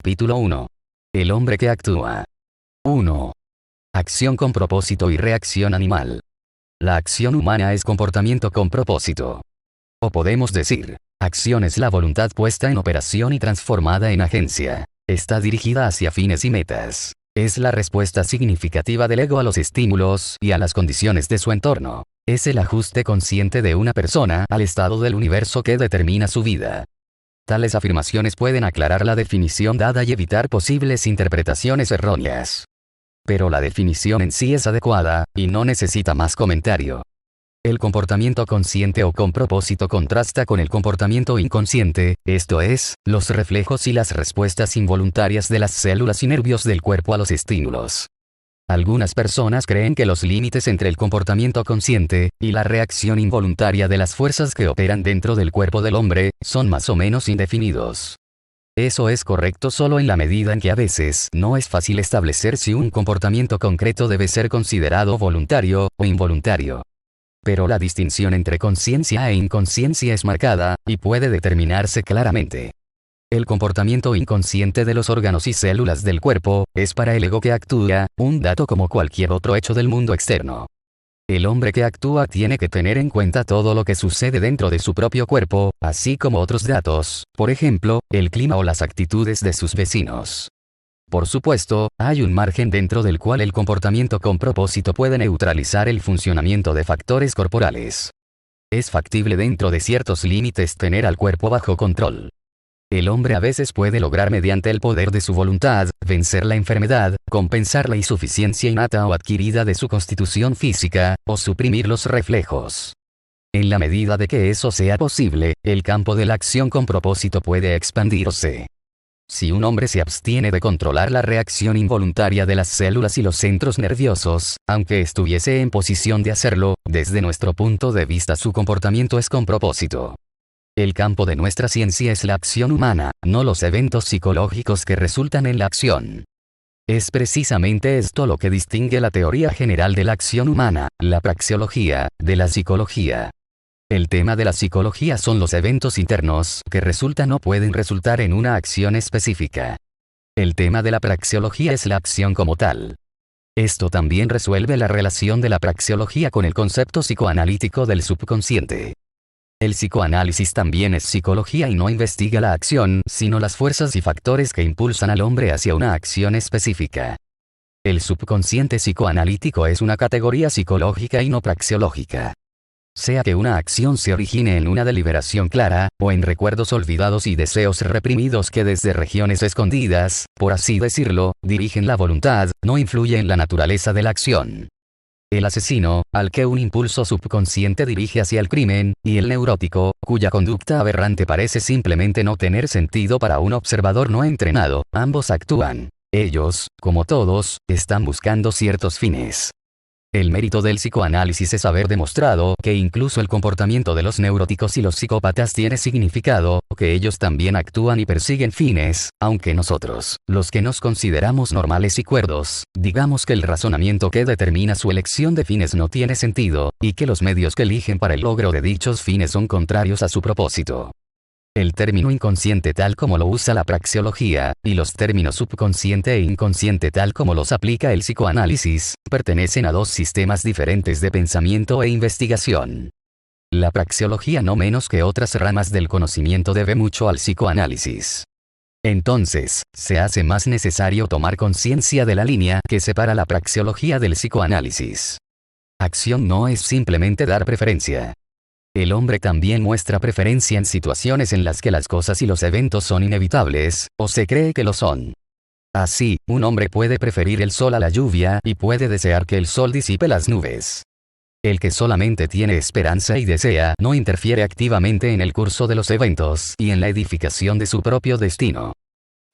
Capítulo 1. El hombre que actúa. 1. Acción con propósito y reacción animal. La acción humana es comportamiento con propósito. O podemos decir, acción es la voluntad puesta en operación y transformada en agencia. Está dirigida hacia fines y metas. Es la respuesta significativa del ego a los estímulos y a las condiciones de su entorno. Es el ajuste consciente de una persona al estado del universo que determina su vida. Tales afirmaciones pueden aclarar la definición dada y evitar posibles interpretaciones erróneas. Pero la definición en sí es adecuada, y no necesita más comentario. El comportamiento consciente o con propósito contrasta con el comportamiento inconsciente, esto es, los reflejos y las respuestas involuntarias de las células y nervios del cuerpo a los estímulos. Algunas personas creen que los límites entre el comportamiento consciente y la reacción involuntaria de las fuerzas que operan dentro del cuerpo del hombre son más o menos indefinidos. Eso es correcto solo en la medida en que a veces no es fácil establecer si un comportamiento concreto debe ser considerado voluntario o involuntario. Pero la distinción entre conciencia e inconsciencia es marcada, y puede determinarse claramente. El comportamiento inconsciente de los órganos y células del cuerpo es para el ego que actúa, un dato como cualquier otro hecho del mundo externo. El hombre que actúa tiene que tener en cuenta todo lo que sucede dentro de su propio cuerpo, así como otros datos, por ejemplo, el clima o las actitudes de sus vecinos. Por supuesto, hay un margen dentro del cual el comportamiento con propósito puede neutralizar el funcionamiento de factores corporales. Es factible dentro de ciertos límites tener al cuerpo bajo control. El hombre a veces puede lograr mediante el poder de su voluntad, vencer la enfermedad, compensar la insuficiencia innata o adquirida de su constitución física, o suprimir los reflejos. En la medida de que eso sea posible, el campo de la acción con propósito puede expandirse. Si un hombre se abstiene de controlar la reacción involuntaria de las células y los centros nerviosos, aunque estuviese en posición de hacerlo, desde nuestro punto de vista su comportamiento es con propósito. El campo de nuestra ciencia es la acción humana, no los eventos psicológicos que resultan en la acción. Es precisamente esto lo que distingue la teoría general de la acción humana, la praxeología, de la psicología. El tema de la psicología son los eventos internos que resultan o pueden resultar en una acción específica. El tema de la praxeología es la acción como tal. Esto también resuelve la relación de la praxeología con el concepto psicoanalítico del subconsciente. El psicoanálisis también es psicología y no investiga la acción, sino las fuerzas y factores que impulsan al hombre hacia una acción específica. El subconsciente psicoanalítico es una categoría psicológica y no praxeológica. Sea que una acción se origine en una deliberación clara, o en recuerdos olvidados y deseos reprimidos que desde regiones escondidas, por así decirlo, dirigen la voluntad, no influye en la naturaleza de la acción. El asesino, al que un impulso subconsciente dirige hacia el crimen, y el neurótico, cuya conducta aberrante parece simplemente no tener sentido para un observador no entrenado, ambos actúan. Ellos, como todos, están buscando ciertos fines. El mérito del psicoanálisis es haber demostrado que incluso el comportamiento de los neuróticos y los psicópatas tiene significado, que ellos también actúan y persiguen fines, aunque nosotros, los que nos consideramos normales y cuerdos, digamos que el razonamiento que determina su elección de fines no tiene sentido, y que los medios que eligen para el logro de dichos fines son contrarios a su propósito. El término inconsciente tal como lo usa la praxeología, y los términos subconsciente e inconsciente tal como los aplica el psicoanálisis, pertenecen a dos sistemas diferentes de pensamiento e investigación. La praxeología no menos que otras ramas del conocimiento debe mucho al psicoanálisis. Entonces, se hace más necesario tomar conciencia de la línea que separa la praxeología del psicoanálisis. Acción no es simplemente dar preferencia. El hombre también muestra preferencia en situaciones en las que las cosas y los eventos son inevitables, o se cree que lo son. Así, un hombre puede preferir el sol a la lluvia y puede desear que el sol disipe las nubes. El que solamente tiene esperanza y desea no interfiere activamente en el curso de los eventos y en la edificación de su propio destino.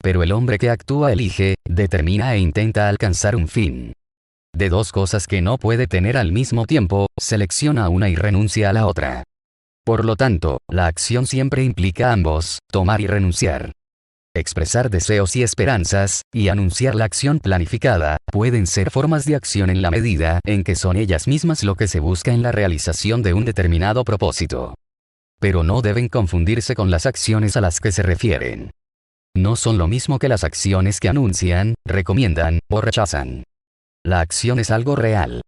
Pero el hombre que actúa elige, determina e intenta alcanzar un fin. De dos cosas que no puede tener al mismo tiempo, selecciona una y renuncia a la otra. Por lo tanto, la acción siempre implica ambos, tomar y renunciar. Expresar deseos y esperanzas, y anunciar la acción planificada, pueden ser formas de acción en la medida en que son ellas mismas lo que se busca en la realización de un determinado propósito. Pero no deben confundirse con las acciones a las que se refieren. no son lo mismo que las acciones que anuncian, recomiendan, o rechazan. La acción es algo real.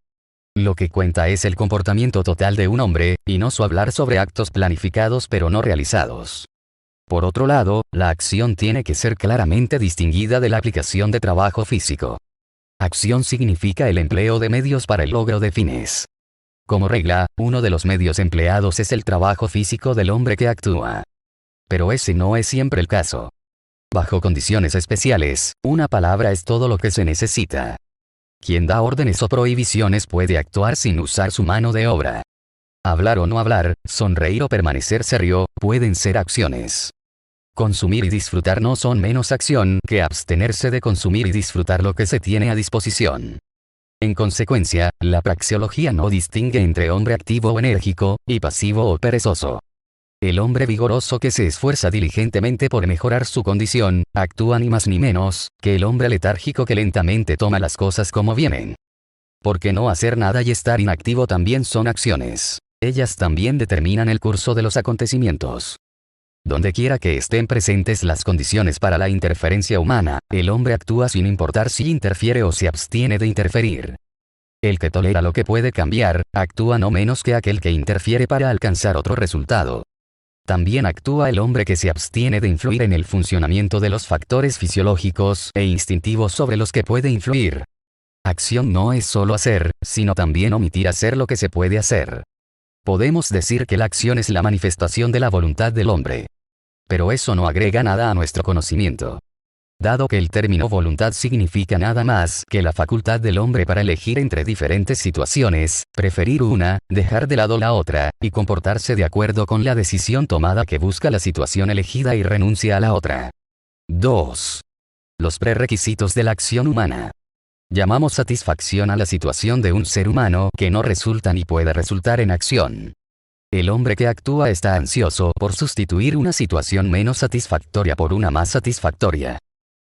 Lo que cuenta es el comportamiento total de un hombre, y no su hablar sobre actos planificados pero no realizados. Por otro lado, la acción tiene que ser claramente distinguida de la aplicación de trabajo físico. Acción significa el empleo de medios para el logro de fines. Como regla, uno de los medios empleados es el trabajo físico del hombre que actúa. Pero ese no es siempre el caso. Bajo condiciones especiales, una palabra es todo lo que se necesita. Quien da órdenes o prohibiciones puede actuar sin usar su mano de obra. Hablar o no hablar, sonreír o permanecer serio, pueden ser acciones. Consumir y disfrutar no son menos acción que abstenerse de consumir y disfrutar lo que se tiene a disposición. En consecuencia, la praxeología no distingue entre hombre activo o enérgico, y pasivo o perezoso. El hombre vigoroso que se esfuerza diligentemente por mejorar su condición, actúa ni más ni menos, que el hombre letárgico que lentamente toma las cosas como vienen. Porque no hacer nada y estar inactivo también son acciones. Ellas también determinan el curso de los acontecimientos. Donde quiera que estén presentes las condiciones para la interferencia humana, el hombre actúa sin importar si interfiere o se abstiene de interferir. El que tolera lo que puede cambiar, actúa no menos que aquel que interfiere para alcanzar otro resultado. También actúa el hombre que se abstiene de influir en el funcionamiento de los factores fisiológicos e instintivos sobre los que puede influir. Acción no es solo hacer, sino también omitir hacer lo que se puede hacer. Podemos decir que la acción es la manifestación de la voluntad del hombre. Pero eso no agrega nada a nuestro conocimiento. Dado que el término voluntad significa nada más que la facultad del hombre para elegir entre diferentes situaciones, preferir una, dejar de lado la otra, y comportarse de acuerdo con la decisión tomada que busca la situación elegida y renuncia a la otra. 2. Los prerequisitos de la acción humana. Llamamos satisfacción a la situación de un ser humano que no resulta ni puede resultar en acción. El hombre que actúa está ansioso por sustituir una situación menos satisfactoria por una más satisfactoria.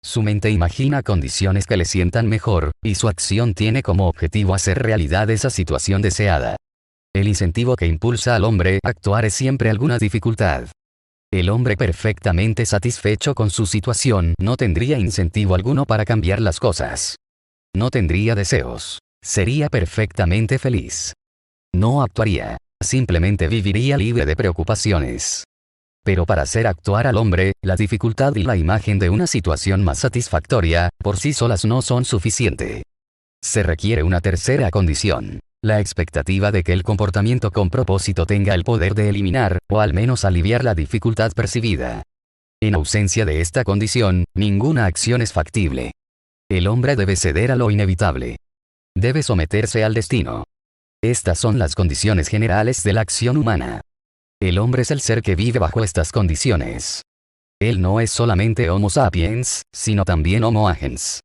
Su mente imagina condiciones que le sientan mejor, y su acción tiene como objetivo hacer realidad esa situación deseada. El incentivo que impulsa al hombre a actuar es siempre alguna dificultad. El hombre perfectamente satisfecho con su situación no tendría incentivo alguno para cambiar las cosas. No tendría deseos. Sería perfectamente feliz. No actuaría. Simplemente viviría libre de preocupaciones. Pero para hacer actuar al hombre, la dificultad y la imagen de una situación más satisfactoria, por sí solas no son suficiente. Se requiere una tercera condición. La expectativa de que el comportamiento con propósito tenga el poder de eliminar, o al menos aliviar la dificultad percibida. En ausencia de esta condición, ninguna acción es factible. El hombre debe ceder a lo inevitable. Debe someterse al destino. Estas son las condiciones generales de la acción humana. El hombre es el ser que vive bajo estas condiciones. Él no es solamente Homo sapiens, sino también Homo agens.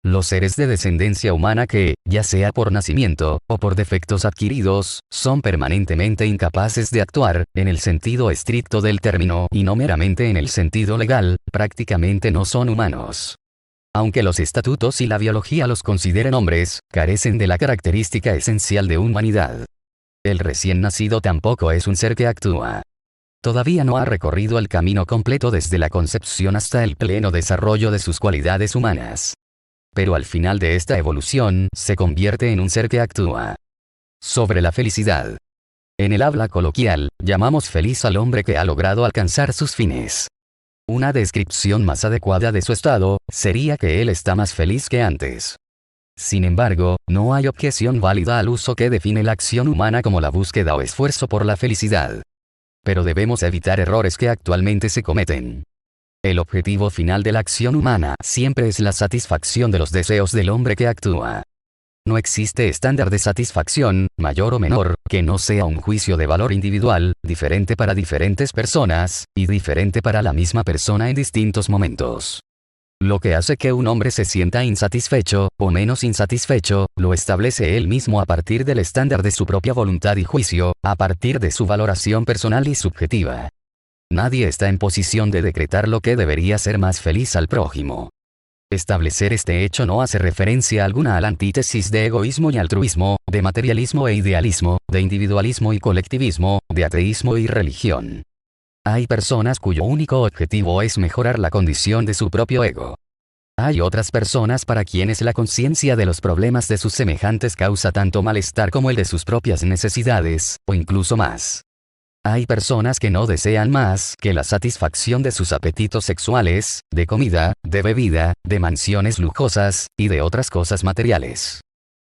Los seres de descendencia humana que, ya sea por nacimiento, o por defectos adquiridos, son permanentemente incapaces de actuar, en el sentido estricto del término y no meramente en el sentido legal, prácticamente no son humanos. Aunque los estatutos y la biología los consideren hombres, carecen de la característica esencial de humanidad. El recién nacido tampoco es un ser que actúa. Todavía no ha recorrido el camino completo desde la concepción hasta el pleno desarrollo de sus cualidades humanas. Pero al final de esta evolución, se convierte en un ser que actúa. Sobre la felicidad. En el habla coloquial, llamamos feliz al hombre que ha logrado alcanzar sus fines. Una descripción más adecuada de su estado, sería que él está más feliz que antes. Sin embargo, no hay objeción válida al uso que define la acción humana como la búsqueda o esfuerzo por la felicidad. Pero debemos evitar errores que actualmente se cometen. El objetivo final de la acción humana siempre es la satisfacción de los deseos del hombre que actúa. No existe estándar de satisfacción, mayor o menor, que no sea un juicio de valor individual, diferente para diferentes personas, y diferente para la misma persona en distintos momentos. Lo que hace que un hombre se sienta insatisfecho, o menos insatisfecho, lo establece él mismo a partir del estándar de su propia voluntad y juicio, a partir de su valoración personal y subjetiva. Nadie está en posición de decretar lo que debería ser más feliz al prójimo. Establecer este hecho no hace referencia alguna a la antítesis de egoísmo y altruismo, de materialismo e idealismo, de individualismo y colectivismo, de ateísmo y religión. Hay personas cuyo único objetivo es mejorar la condición de su propio ego. Hay otras personas para quienes la conciencia de los problemas de sus semejantes causa tanto malestar como el de sus propias necesidades, o incluso más. Hay personas que no desean más que la satisfacción de sus apetitos sexuales, de comida, de bebida, de mansiones lujosas, y de otras cosas materiales.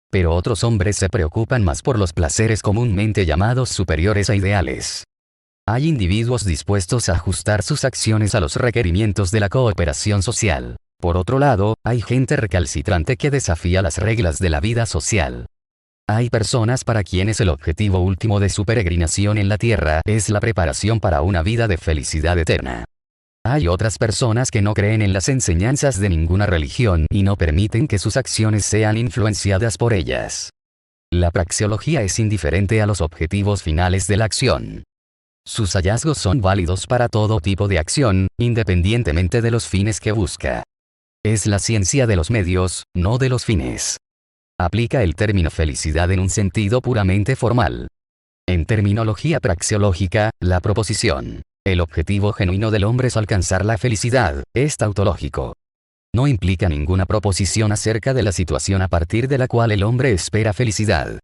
Pero otros hombres se preocupan más por los placeres comúnmente llamados superiores a ideales. Hay individuos dispuestos a ajustar sus acciones a los requerimientos de la cooperación social. Por otro lado, hay gente recalcitrante que desafía las reglas de la vida social. Hay personas para quienes el objetivo último de su peregrinación en la tierra es la preparación para una vida de felicidad eterna. Hay otras personas que no creen en las enseñanzas de ninguna religión y no permiten que sus acciones sean influenciadas por ellas. La praxeología es indiferente a los objetivos finales de la acción. Sus hallazgos son válidos para todo tipo de acción, independientemente de los fines que busca. Es la ciencia de los medios, no de los fines. Aplica el término felicidad en un sentido puramente formal. En terminología praxeológica, la proposición, el objetivo genuino del hombre es alcanzar la felicidad, es tautológico. No implica ninguna proposición acerca de la situación a partir de la cual el hombre espera felicidad.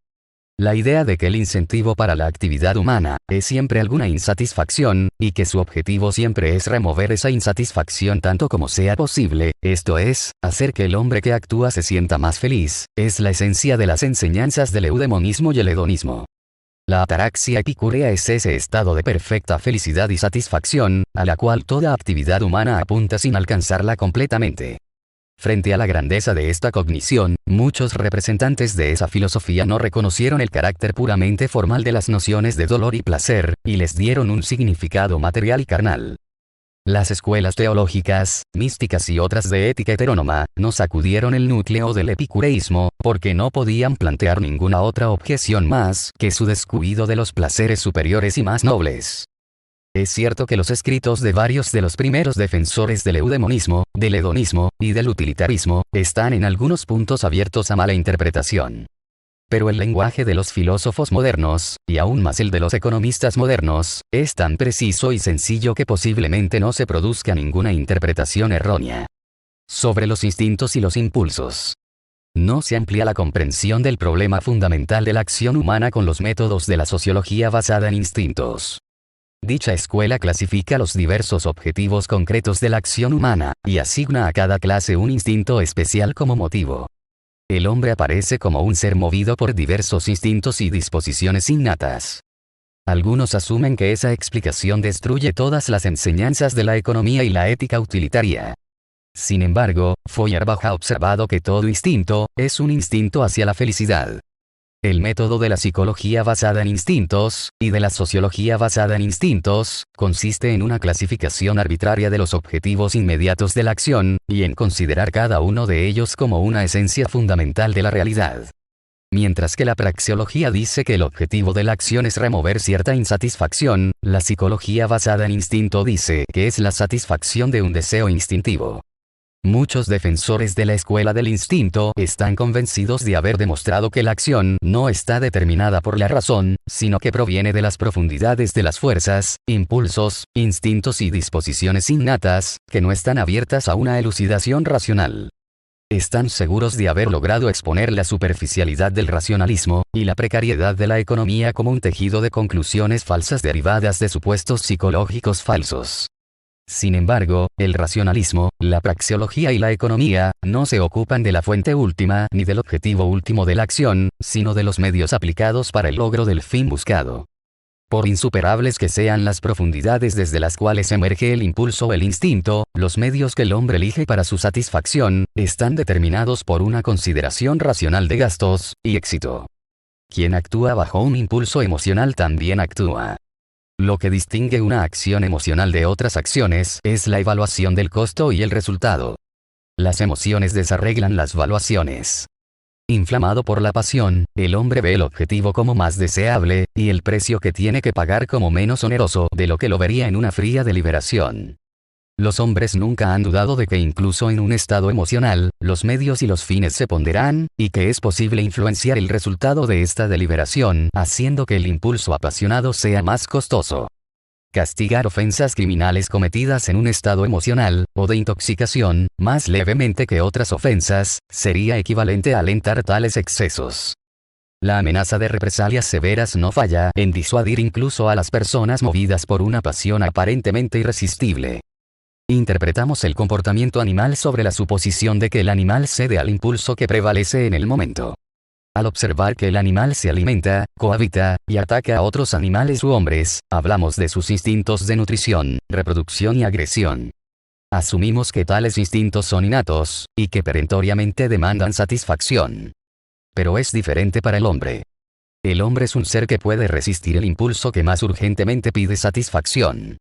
La idea de que el incentivo para la actividad humana es siempre alguna insatisfacción, y que su objetivo siempre es remover esa insatisfacción tanto como sea posible, esto es, hacer que el hombre que actúa se sienta más feliz, es la esencia de las enseñanzas del eudemonismo y el hedonismo. La ataraxia epicúrea es ese estado de perfecta felicidad y satisfacción, a la cual toda actividad humana apunta sin alcanzarla completamente. Frente a la grandeza de esta cognición, muchos representantes de esa filosofía no reconocieron el carácter puramente formal de las nociones de dolor y placer, y les dieron un significado material y carnal. Las escuelas teológicas, místicas y otras de ética heterónoma, no sacudieron el núcleo del epicureísmo, porque no podían plantear ninguna otra objeción más que su descuido de los placeres superiores y más nobles. Es cierto que los escritos de varios de los primeros defensores del eudemonismo, del hedonismo, y del utilitarismo, están en algunos puntos abiertos a mala interpretación. Pero el lenguaje de los filósofos modernos, y aún más el de los economistas modernos, es tan preciso y sencillo que posiblemente no se produzca ninguna interpretación errónea. Sobre los instintos y los impulsos. No se amplía la comprensión del problema fundamental de la acción humana con los métodos de la sociología basada en instintos. Dicha escuela clasifica los diversos objetivos concretos de la acción humana, y asigna a cada clase un instinto especial como motivo. El hombre aparece como un ser movido por diversos instintos y disposiciones innatas. Algunos asumen que esa explicación destruye todas las enseñanzas de la economía y la ética utilitaria. Sin embargo, Feuerbach ha observado que todo instinto es un instinto hacia la felicidad. El método de la psicología basada en instintos, y de la sociología basada en instintos, consiste en una clasificación arbitraria de los objetivos inmediatos de la acción, y en considerar cada uno de ellos como una esencia fundamental de la realidad. Mientras que la praxeología dice que el objetivo de la acción es remover cierta insatisfacción, la psicología basada en instinto dice que es la satisfacción de un deseo instintivo. Muchos defensores de la escuela del instinto están convencidos de haber demostrado que la acción no está determinada por la razón, sino que proviene de las profundidades de las fuerzas, impulsos, instintos y disposiciones innatas, que no están abiertas a una elucidación racional. Están seguros de haber logrado exponer la superficialidad del racionalismo, y la precariedad de la economía como un tejido de conclusiones falsas derivadas de supuestos psicológicos falsos. Sin embargo, el racionalismo, la praxeología y la economía, no se ocupan de la fuente última ni del objetivo último de la acción, sino de los medios aplicados para el logro del fin buscado. Por insuperables que sean las profundidades desde las cuales emerge el impulso o el instinto, los medios que el hombre elige para su satisfacción, están determinados por una consideración racional de gastos y éxito. Quien actúa bajo un impulso emocional también actúa. Lo que distingue una acción emocional de otras acciones es la evaluación del costo y el resultado. Las emociones desarreglan las valuaciones. Inflamado por la pasión, el hombre ve el objetivo como más deseable, y el precio que tiene que pagar como menos oneroso de lo que lo vería en una fría deliberación. Los hombres nunca han dudado de que incluso en un estado emocional, los medios y los fines se ponderan, y que es posible influenciar el resultado de esta deliberación, haciendo que el impulso apasionado sea más costoso. Castigar ofensas criminales cometidas en un estado emocional, o de intoxicación, más levemente que otras ofensas, sería equivalente a alentar tales excesos. La amenaza de represalias severas no falla en disuadir incluso a las personas movidas por una pasión aparentemente irresistible. Interpretamos el comportamiento animal sobre la suposición de que el animal cede al impulso que prevalece en el momento. Al observar que el animal se alimenta, cohabita, y ataca a otros animales u hombres, hablamos de sus instintos de nutrición, reproducción y agresión. Asumimos que tales instintos son innatos, y que perentoriamente demandan satisfacción. Pero es diferente para el hombre. El hombre es un ser que puede resistir el impulso que más urgentemente pide satisfacción.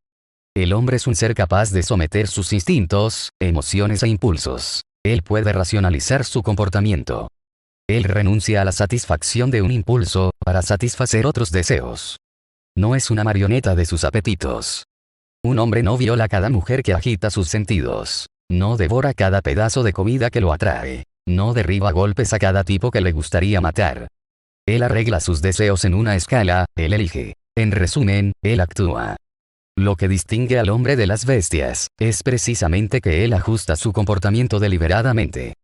El hombre es un ser capaz de someter sus instintos, emociones e impulsos. Él puede racionalizar su comportamiento. Él renuncia a la satisfacción de un impulso, para satisfacer otros deseos. No es una marioneta de sus apetitos. Un hombre no viola a cada mujer que agita sus sentidos. No devora cada pedazo de comida que lo atrae. No derriba a golpes a cada tipo que le gustaría matar. Él arregla sus deseos en una escala, él elige. En resumen, él actúa. Lo que distingue al hombre de las bestias, es precisamente que él ajusta su comportamiento deliberadamente.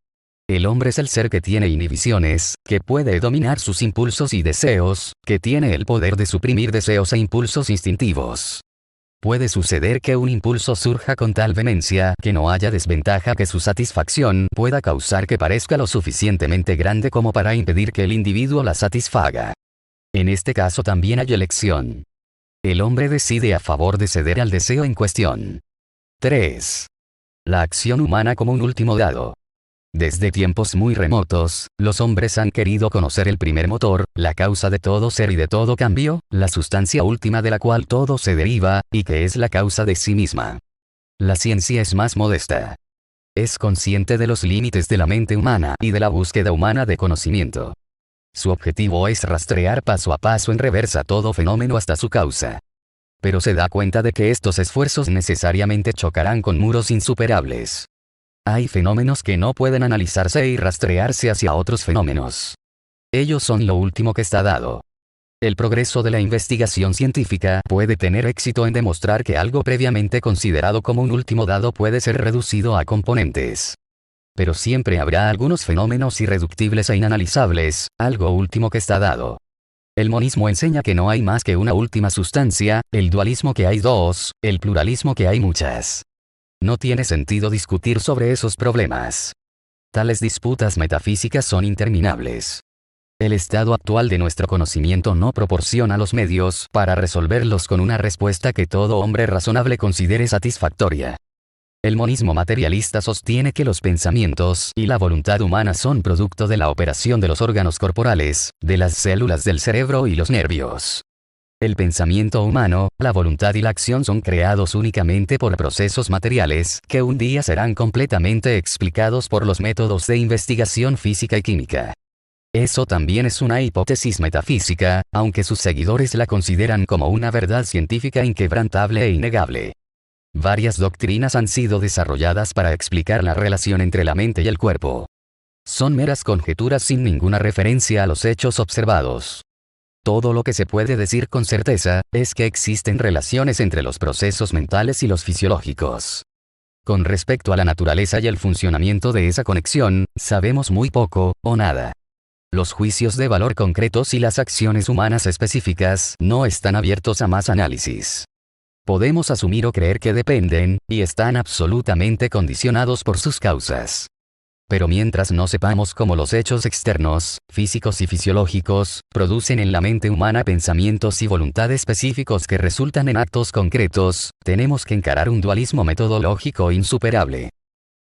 El hombre es el ser que tiene inhibiciones, que puede dominar sus impulsos y deseos, que tiene el poder de suprimir deseos e impulsos instintivos. Puede suceder que un impulso surja con tal vehemencia que no haya desventaja que su satisfacción pueda causar que parezca lo suficientemente grande como para impedir que el individuo la satisfaga. En este caso también hay elección. El hombre decide a favor de ceder al deseo en cuestión. 3. La acción humana como un último dado. Desde tiempos muy remotos, los hombres han querido conocer el primer motor, la causa de todo ser y de todo cambio, la sustancia última de la cual todo se deriva, y que es la causa de sí misma. La ciencia es más modesta. Es consciente de los límites de la mente humana y de la búsqueda humana de conocimiento. Su objetivo es rastrear paso a paso en reversa todo fenómeno hasta su causa. Pero se da cuenta de que estos esfuerzos necesariamente chocarán con muros insuperables. Hay fenómenos que no pueden analizarse y rastrearse hacia otros fenómenos. Ellos son lo último que está dado. El progreso de la investigación científica puede tener éxito en demostrar que algo previamente considerado como un último dado puede ser reducido a componentes. Pero siempre habrá algunos fenómenos irreductibles e inanalizables, algo último que está dado. El monismo enseña que no hay más que una última sustancia, el dualismo que hay dos, el pluralismo que hay muchas. No tiene sentido discutir sobre esos problemas. Tales disputas metafísicas son interminables. El estado actual de nuestro conocimiento no proporciona los medios para resolverlos con una respuesta que todo hombre razonable considere satisfactoria. El monismo materialista sostiene que los pensamientos y la voluntad humana son producto de la operación de los órganos corporales, de las células del cerebro y los nervios. El pensamiento humano, la voluntad y la acción son creados únicamente por procesos materiales que un día serán completamente explicados por los métodos de investigación física y química. Eso también es una hipótesis metafísica, aunque sus seguidores la consideran como una verdad científica inquebrantable e innegable. Varias doctrinas han sido desarrolladas para explicar la relación entre la mente y el cuerpo. Son meras conjeturas sin ninguna referencia a los hechos observados. Todo lo que se puede decir con certeza, es que existen relaciones entre los procesos mentales y los fisiológicos. Con respecto a la naturaleza y el funcionamiento de esa conexión, sabemos muy poco, o nada. Los juicios de valor concretos y las acciones humanas específicas no están abiertos a más análisis. Podemos asumir o creer que dependen, y están absolutamente condicionados por sus causas. Pero mientras no sepamos cómo los hechos externos, físicos y fisiológicos, producen en la mente humana pensamientos y voluntad específicos que resultan en actos concretos, tenemos que encarar un dualismo metodológico insuperable.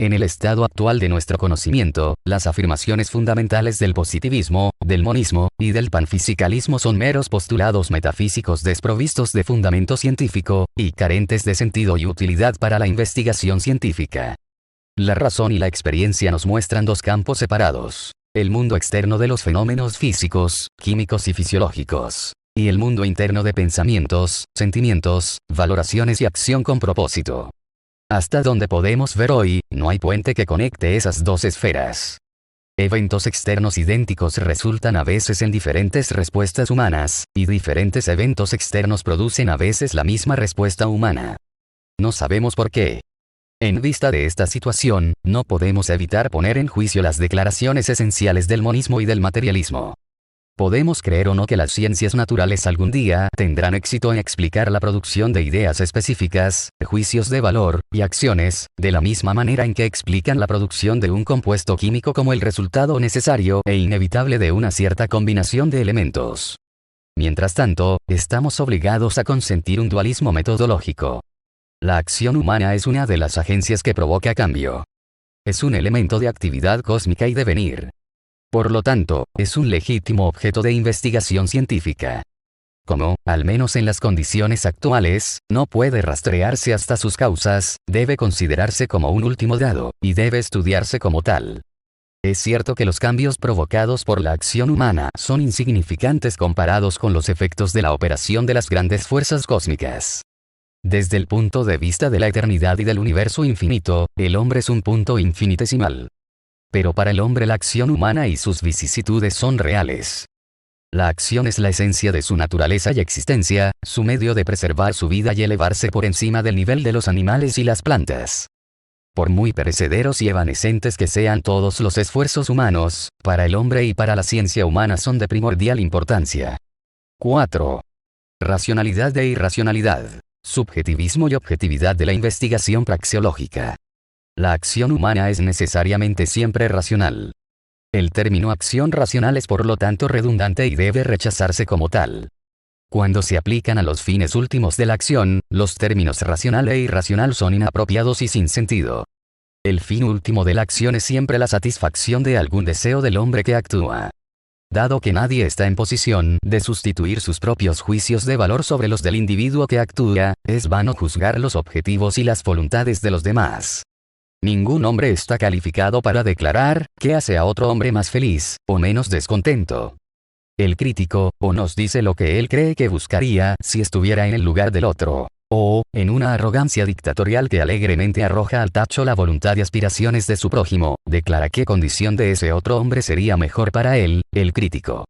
En el estado actual de nuestro conocimiento, las afirmaciones fundamentales del positivismo, del monismo, y del panfisicalismo son meros postulados metafísicos desprovistos de fundamento científico, y carentes de sentido y utilidad para la investigación científica. La razón y la experiencia nos muestran dos campos separados: el mundo externo de los fenómenos físicos, químicos y fisiológicos, y el mundo interno de pensamientos, sentimientos, valoraciones y acción con propósito. Hasta donde podemos ver hoy, no hay puente que conecte esas dos esferas. Eventos externos idénticos resultan a veces en diferentes respuestas humanas, y diferentes eventos externos producen a veces la misma respuesta humana. No sabemos por qué. En vista de esta situación, no podemos evitar poner en juicio las declaraciones esenciales del monismo y del materialismo. Podemos creer o no que las ciencias naturales algún día tendrán éxito en explicar la producción de ideas específicas, juicios de valor, y acciones, de la misma manera en que explican la producción de un compuesto químico como el resultado necesario e inevitable de una cierta combinación de elementos. Mientras tanto, estamos obligados a consentir un dualismo metodológico. La acción humana es una de las agencias que provoca cambio. Es un elemento de actividad cósmica y devenir. Por lo tanto, es un legítimo objeto de investigación científica. Como, al menos en las condiciones actuales, no puede rastrearse hasta sus causas, debe considerarse como un último dado, y debe estudiarse como tal. Es cierto que los cambios provocados por la acción humana son insignificantes comparados con los efectos de la operación de las grandes fuerzas cósmicas. Desde el punto de vista de la eternidad y del universo infinito, el hombre es un punto infinitesimal. Pero para el hombre la acción humana y sus vicisitudes son reales. La acción es la esencia de su naturaleza y existencia, su medio de preservar su vida y elevarse por encima del nivel de los animales y las plantas. Por muy perecederos y evanescentes que sean todos los esfuerzos humanos, para el hombre y para la ciencia humana son de primordial importancia. 4. Racionalidad e irracionalidad. Subjetivismo y objetividad de la investigación praxeológica. La acción humana es necesariamente siempre racional. El término acción racional es por lo tanto redundante y debe rechazarse como tal. Cuando se aplican a los fines últimos de la acción, los términos racional e irracional son inapropiados y sin sentido. El fin último de la acción es siempre la satisfacción de algún deseo del hombre que actúa. Dado que nadie está en posición de sustituir sus propios juicios de valor sobre los del individuo que actúa, es vano juzgar los objetivos y las voluntades de los demás. Ningún hombre está calificado para declarar que hace a otro hombre más feliz, o menos descontento. El crítico, o nos dice lo que él cree que buscaría si estuviera en el lugar del otro, o, en una arrogancia dictatorial que alegremente arroja al tacho la voluntad y aspiraciones de su prójimo, declara qué condición de ese otro hombre sería mejor para él, el crítico.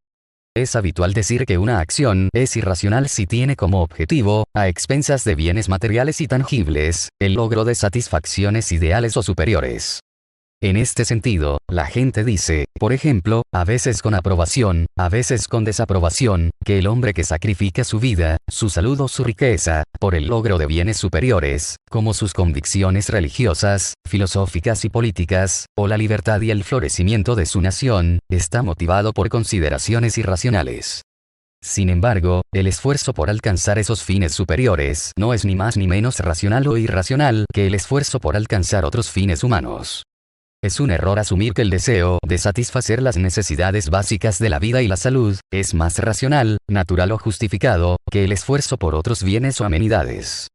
Es habitual decir que una acción es irracional si tiene como objetivo, a expensas de bienes materiales y tangibles, el logro de satisfacciones ideales o superiores. En este sentido, la gente dice, por ejemplo, a veces con aprobación, a veces con desaprobación, que el hombre que sacrifica su vida, su salud o su riqueza, por el logro de bienes superiores, como sus convicciones religiosas, filosóficas y políticas, o la libertad y el florecimiento de su nación, está motivado por consideraciones irracionales. Sin embargo, el esfuerzo por alcanzar esos fines superiores no es ni más ni menos racional o irracional que el esfuerzo por alcanzar otros fines humanos. Es un error asumir que el deseo de satisfacer las necesidades básicas de la vida y la salud es más racional, natural o justificado que el esfuerzo por otros bienes o amenidades.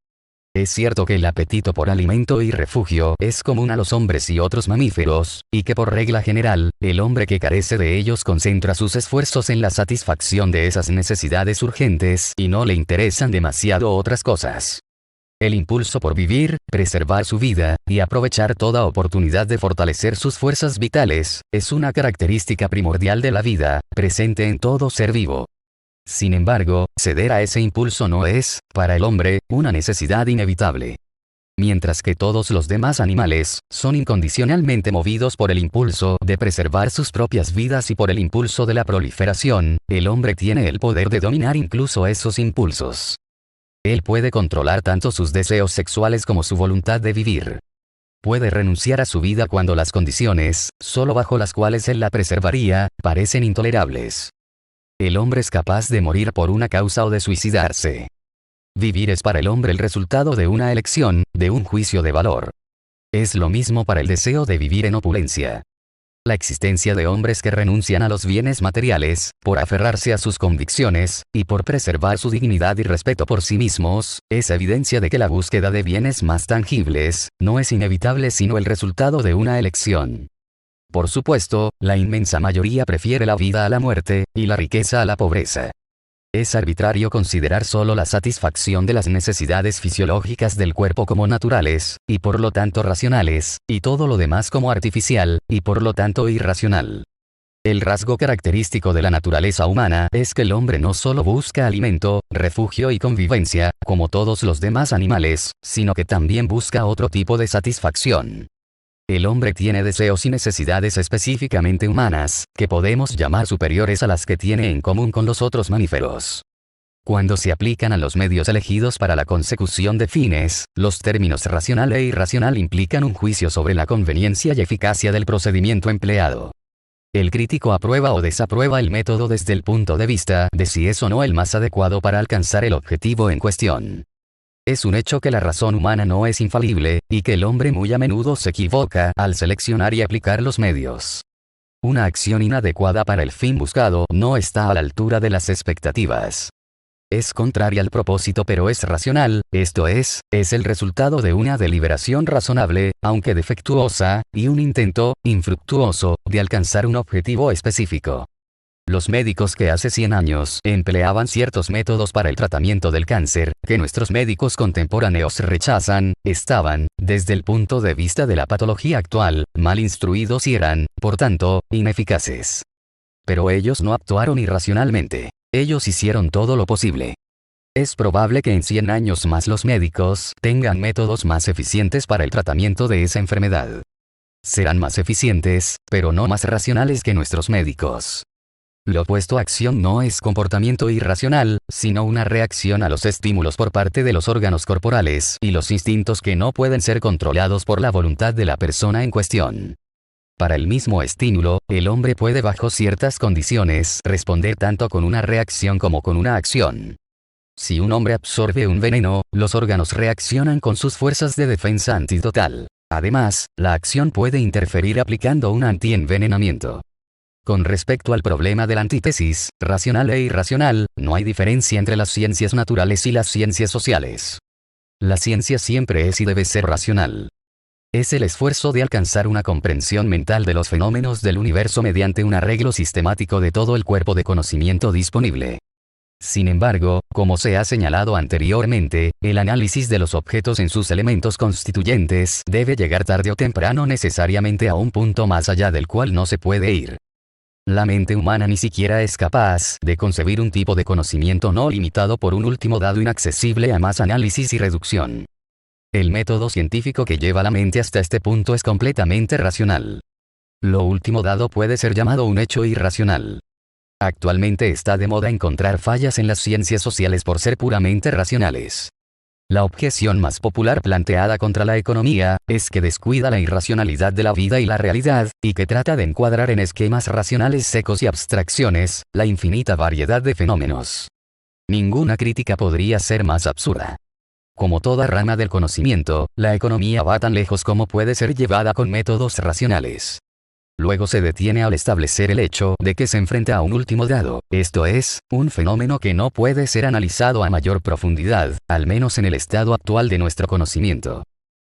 Es cierto que el apetito por alimento y refugio es común a los hombres y otros mamíferos, y que por regla general, el hombre que carece de ellos concentra sus esfuerzos en la satisfacción de esas necesidades urgentes y no le interesan demasiado otras cosas. El impulso por vivir, preservar su vida, y aprovechar toda oportunidad de fortalecer sus fuerzas vitales, es una característica primordial de la vida, presente en todo ser vivo. Sin embargo, ceder a ese impulso no es, para el hombre, una necesidad inevitable. Mientras que todos los demás animales, son incondicionalmente movidos por el impulso de preservar sus propias vidas y por el impulso de la proliferación, el hombre tiene el poder de dominar incluso esos impulsos. Él puede controlar tanto sus deseos sexuales como su voluntad de vivir. Puede renunciar a su vida cuando las condiciones, solo bajo las cuales él la preservaría, parecen intolerables. El hombre es capaz de morir por una causa o de suicidarse. Vivir es para el hombre el resultado de una elección, de un juicio de valor. Es lo mismo para el deseo de vivir en opulencia. La existencia de hombres que renuncian a los bienes materiales, por aferrarse a sus convicciones, y por preservar su dignidad y respeto por sí mismos, es evidencia de que la búsqueda de bienes más tangibles, no es inevitable sino el resultado de una elección. Por supuesto, la inmensa mayoría prefiere la vida a la muerte, y la riqueza a la pobreza. Es arbitrario considerar solo la satisfacción de las necesidades fisiológicas del cuerpo como naturales, y por lo tanto racionales, y todo lo demás como artificial, y por lo tanto irracional. El rasgo característico de la naturaleza humana es que el hombre no solo busca alimento, refugio y convivencia, como todos los demás animales, sino que también busca otro tipo de satisfacción. El hombre tiene deseos y necesidades específicamente humanas, que podemos llamar superiores a las que tiene en común con los otros mamíferos. Cuando se aplican a los medios elegidos para la consecución de fines, los términos racional e irracional implican un juicio sobre la conveniencia y eficacia del procedimiento empleado. El crítico aprueba o desaprueba el método desde el punto de vista de si es o no el más adecuado para alcanzar el objetivo en cuestión. Es un hecho que la razón humana no es infalible, y que el hombre muy a menudo se equivoca al seleccionar y aplicar los medios. Una acción inadecuada para el fin buscado no está a la altura de las expectativas. Es contraria al propósito pero es racional, esto es el resultado de una deliberación razonable, aunque defectuosa, y un intento, infructuoso, de alcanzar un objetivo específico. Los médicos que hace 100 años empleaban ciertos métodos para el tratamiento del cáncer, que nuestros médicos contemporáneos rechazan, estaban, desde el punto de vista de la patología actual, mal instruidos y eran, por tanto, ineficaces. Pero ellos no actuaron irracionalmente. Ellos hicieron todo lo posible. Es probable que en 100 años más los médicos tengan métodos más eficientes para el tratamiento de esa enfermedad. Serán más eficientes, pero no más racionales que nuestros médicos. Lo opuesto a acción no es comportamiento irracional, sino una reacción a los estímulos por parte de los órganos corporales y los instintos que no pueden ser controlados por la voluntad de la persona en cuestión. Para el mismo estímulo, el hombre puede bajo ciertas condiciones responder tanto con una reacción como con una acción. Si un hombre absorbe un veneno, los órganos reaccionan con sus fuerzas de defensa antidotal. Además, la acción puede interferir aplicando un antienvenenamiento. Con respecto al problema de la antítesis, racional e irracional, no hay diferencia entre las ciencias naturales y las ciencias sociales. La ciencia siempre es y debe ser racional. Es el esfuerzo de alcanzar una comprensión mental de los fenómenos del universo mediante un arreglo sistemático de todo el cuerpo de conocimiento disponible. Sin embargo, como se ha señalado anteriormente, el análisis de los objetos en sus elementos constituyentes debe llegar tarde o temprano necesariamente a un punto más allá del cual no se puede ir. La mente humana ni siquiera es capaz de concebir un tipo de conocimiento no limitado por un último dado inaccesible a más análisis y reducción. El método científico que lleva la mente hasta este punto es completamente racional. Lo último dado puede ser llamado un hecho irracional. Actualmente está de moda encontrar fallas en las ciencias sociales por ser puramente racionales. La objeción más popular planteada contra la economía es que descuida la irracionalidad de la vida y la realidad, y que trata de encuadrar en esquemas racionales secos y abstracciones la infinita variedad de fenómenos. Ninguna crítica podría ser más absurda. Como toda rama del conocimiento, la economía va tan lejos como puede ser llevada con métodos racionales. Luego se detiene al establecer el hecho de que se enfrenta a un último dado, esto es, un fenómeno que no puede ser analizado a mayor profundidad, al menos en el estado actual de nuestro conocimiento.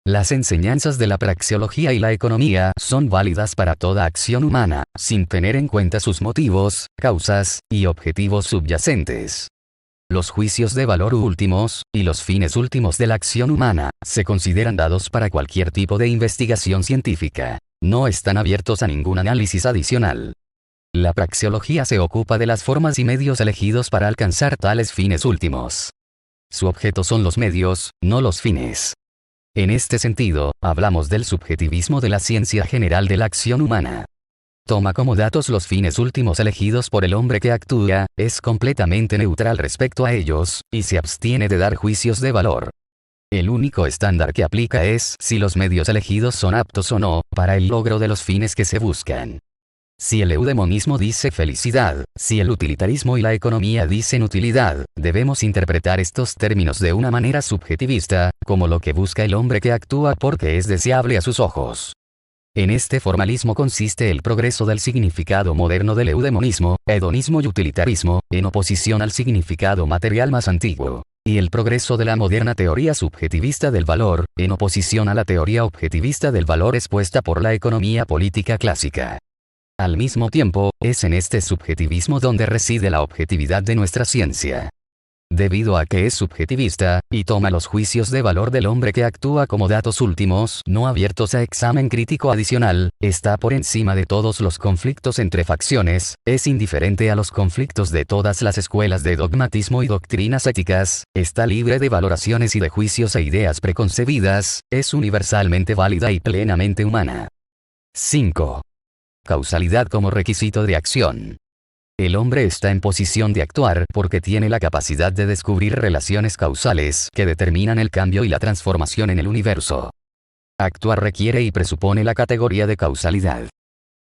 Las enseñanzas de la praxeología y la economía son válidas para toda acción humana, sin tener en cuenta sus motivos, causas, y objetivos subyacentes. Los juicios de valor últimos, y los fines últimos de la acción humana, se consideran dados para cualquier tipo de investigación científica. No están abiertos a ningún análisis adicional. La praxeología se ocupa de las formas y medios elegidos para alcanzar tales fines últimos. Su objeto son los medios, no los fines. En este sentido, hablamos del subjetivismo de la ciencia general de la acción humana. Toma como datos los fines últimos elegidos por el hombre que actúa, es completamente neutral respecto a ellos, y se abstiene de dar juicios de valor. El único estándar que aplica es si los medios elegidos son aptos o no, para el logro de los fines que se buscan. Si el eudemonismo dice felicidad, si el utilitarismo y la economía dicen utilidad, debemos interpretar estos términos de una manera subjetivista, como lo que busca el hombre que actúa porque es deseable a sus ojos. En este formalismo consiste el progreso del significado moderno del eudemonismo, hedonismo y utilitarismo, en oposición al significado material más antiguo. Y el progreso de la moderna teoría subjetivista del valor, en oposición a la teoría objetivista del valor expuesta por la economía política clásica. Al mismo tiempo, es en este subjetivismo donde reside la objetividad de nuestra ciencia. Debido a que es subjetivista, y toma los juicios de valor del hombre que actúa como datos últimos, no abiertos a examen crítico adicional, está por encima de todos los conflictos entre facciones, es indiferente a los conflictos de todas las escuelas de dogmatismo y doctrinas éticas, está libre de valoraciones y de juicios e ideas preconcebidas, es universalmente válida y plenamente humana. 5. Causalidad como requisito de acción. El hombre está en posición de actuar porque tiene la capacidad de descubrir relaciones causales que determinan el cambio y la transformación en el universo. Actuar requiere y presupone la categoría de causalidad.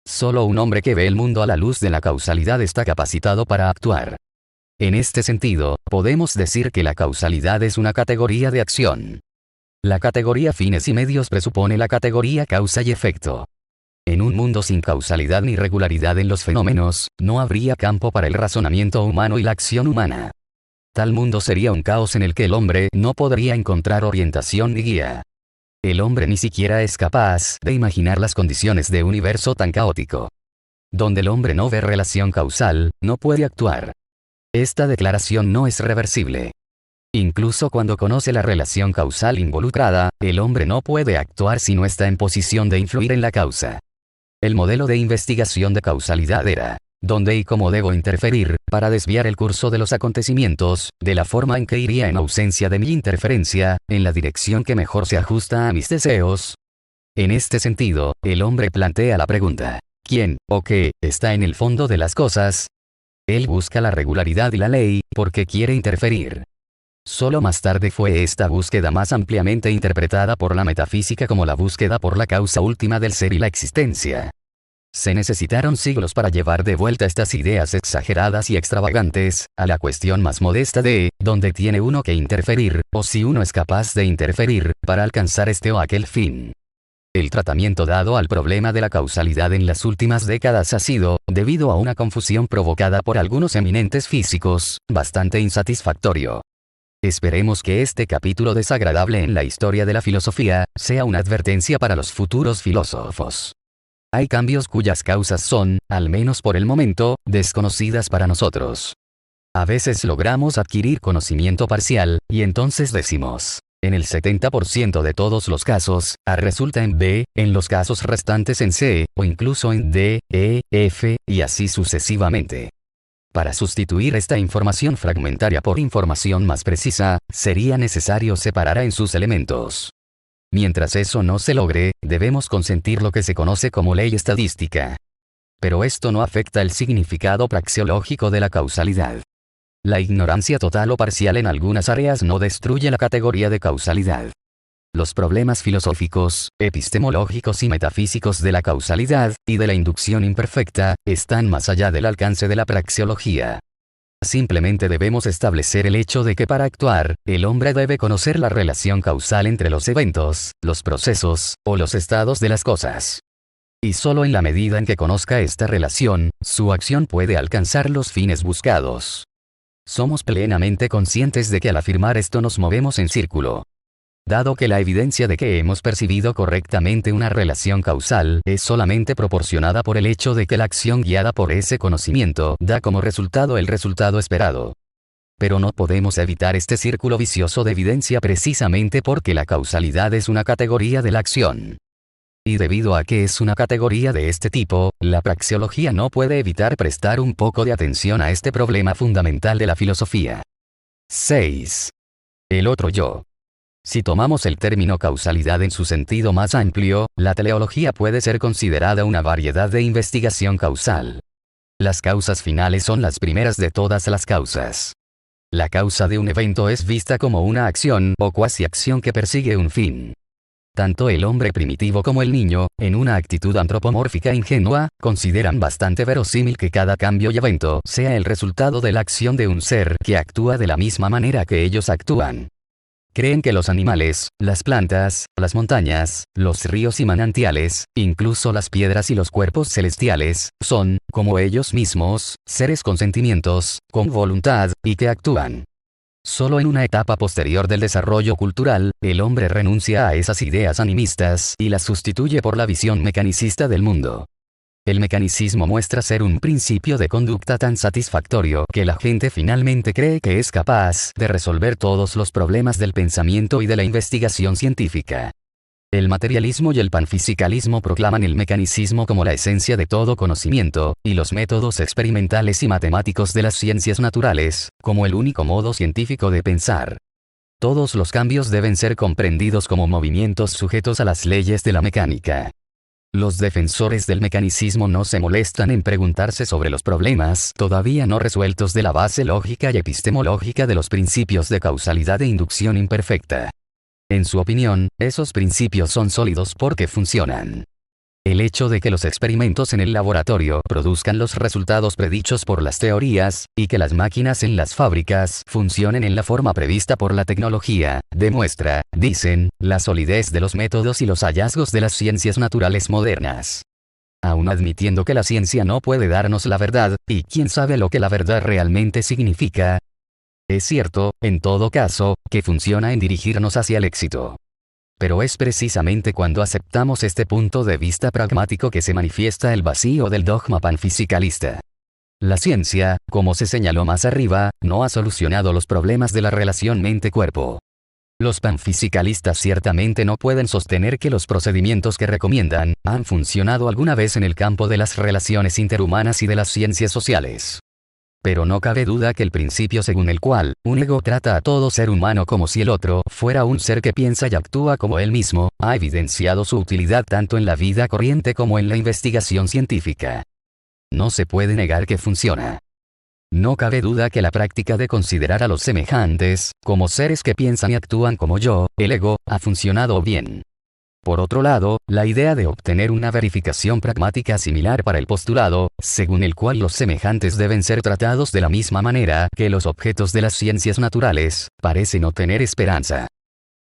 Solo un hombre que ve el mundo a la luz de la causalidad está capacitado para actuar. En este sentido, podemos decir que la causalidad es una categoría de acción. La categoría fines y medios presupone la categoría causa y efecto. En un mundo sin causalidad ni regularidad en los fenómenos, no habría campo para el razonamiento humano y la acción humana. Tal mundo sería un caos en el que el hombre no podría encontrar orientación ni guía. El hombre ni siquiera es capaz de imaginar las condiciones de un universo tan caótico. Donde el hombre no ve relación causal, no puede actuar. Esta declaración no es reversible. Incluso cuando conoce la relación causal involucrada, el hombre no puede actuar si no está en posición de influir en la causa. El modelo de investigación de causalidad era, ¿dónde y cómo debo interferir, para desviar el curso de los acontecimientos, de la forma en que iría en ausencia de mi interferencia, en la dirección que mejor se ajusta a mis deseos? En este sentido, el hombre plantea la pregunta, ¿quién, o qué, está en el fondo de las cosas? Él busca la regularidad y la ley, porque quiere interferir. Solo más tarde fue esta búsqueda más ampliamente interpretada por la metafísica como la búsqueda por la causa última del ser y la existencia. Se necesitaron siglos para llevar de vuelta estas ideas exageradas y extravagantes, a la cuestión más modesta de, ¿dónde tiene uno que interferir, o si uno es capaz de interferir, para alcanzar este o aquel fin? El tratamiento dado al problema de la causalidad en las últimas décadas ha sido, debido a una confusión provocada por algunos eminentes físicos, bastante insatisfactorio. Esperemos que este capítulo desagradable en la historia de la filosofía, sea una advertencia para los futuros filósofos. Hay cambios cuyas causas son, al menos por el momento, desconocidas para nosotros. A veces logramos adquirir conocimiento parcial, y entonces decimos, en el 70% de todos los casos, A resulta en B, en los casos restantes en C, o incluso en D, E, F, y así sucesivamente. Para sustituir esta información fragmentaria por información más precisa, sería necesario separar en sus elementos. Mientras eso no se logre, debemos consentir lo que se conoce como ley estadística. Pero esto no afecta el significado praxeológico de la causalidad. La ignorancia total o parcial en algunas áreas no destruye la categoría de causalidad. Los problemas filosóficos, epistemológicos y metafísicos de la causalidad, y de la inducción imperfecta, están más allá del alcance de la praxeología. Simplemente debemos establecer el hecho de que para actuar, el hombre debe conocer la relación causal entre los eventos, los procesos, o los estados de las cosas. Y solo en la medida en que conozca esta relación, su acción puede alcanzar los fines buscados. Somos plenamente conscientes de que al afirmar esto nos movemos en círculo. Dado que la evidencia de que hemos percibido correctamente una relación causal es solamente proporcionada por el hecho de que la acción guiada por ese conocimiento da como resultado el resultado esperado. Pero no podemos evitar este círculo vicioso de evidencia precisamente porque la causalidad es una categoría de la acción. Y debido a que es una categoría de este tipo, la praxeología no puede evitar prestar un poco de atención a este problema fundamental de la filosofía. 6. El otro yo. Si tomamos el término causalidad en su sentido más amplio, la teleología puede ser considerada una variedad de investigación causal. Las causas finales son las primeras de todas las causas. La causa de un evento es vista como una acción o cuasi-acción que persigue un fin. Tanto el hombre primitivo como el niño, en una actitud antropomórfica ingenua, consideran bastante verosímil que cada cambio y evento sea el resultado de la acción de un ser que actúa de la misma manera que ellos actúan. Creen que los animales, las plantas, las montañas, los ríos y manantiales, incluso las piedras y los cuerpos celestiales, son, como ellos mismos, seres con sentimientos, con voluntad, y que actúan. Solo en una etapa posterior del desarrollo cultural, el hombre renuncia a esas ideas animistas y las sustituye por la visión mecanicista del mundo. El mecanicismo muestra ser un principio de conducta tan satisfactorio que la gente finalmente cree que es capaz de resolver todos los problemas del pensamiento y de la investigación científica. El materialismo y el panfisicalismo proclaman el mecanicismo como la esencia de todo conocimiento, y los métodos experimentales y matemáticos de las ciencias naturales, como el único modo científico de pensar. Todos los cambios deben ser comprendidos como movimientos sujetos a las leyes de la mecánica. Los defensores del mecanicismo no se molestan en preguntarse sobre los problemas todavía no resueltos de la base lógica y epistemológica de los principios de causalidad e inducción imperfecta. En su opinión, esos principios son sólidos porque funcionan. El hecho de que los experimentos en el laboratorio produzcan los resultados predichos por las teorías, y que las máquinas en las fábricas funcionen en la forma prevista por la tecnología, demuestra, dicen, la solidez de los métodos y los hallazgos de las ciencias naturales modernas. Aun admitiendo que la ciencia no puede darnos la verdad, y quién sabe lo que la verdad realmente significa, es cierto, en todo caso, que funciona en dirigirnos hacia el éxito. Pero es precisamente cuando aceptamos este punto de vista pragmático que se manifiesta el vacío del dogma panfisicalista. La ciencia, como se señaló más arriba, no ha solucionado los problemas de la relación mente-cuerpo. Los panfisicalistas ciertamente no pueden sostener que los procedimientos que recomiendan han funcionado alguna vez en el campo de las relaciones interhumanas y de las ciencias sociales. Pero no cabe duda que el principio según el cual un ego trata a todo ser humano como si el otro fuera un ser que piensa y actúa como él mismo, ha evidenciado su utilidad tanto en la vida corriente como en la investigación científica. No se puede negar que funciona. No cabe duda que la práctica de considerar a los semejantes como seres que piensan y actúan como yo, el ego, ha funcionado bien. Por otro lado, la idea de obtener una verificación pragmática similar para el postulado, según el cual los semejantes deben ser tratados de la misma manera que los objetos de las ciencias naturales, parece no tener esperanza.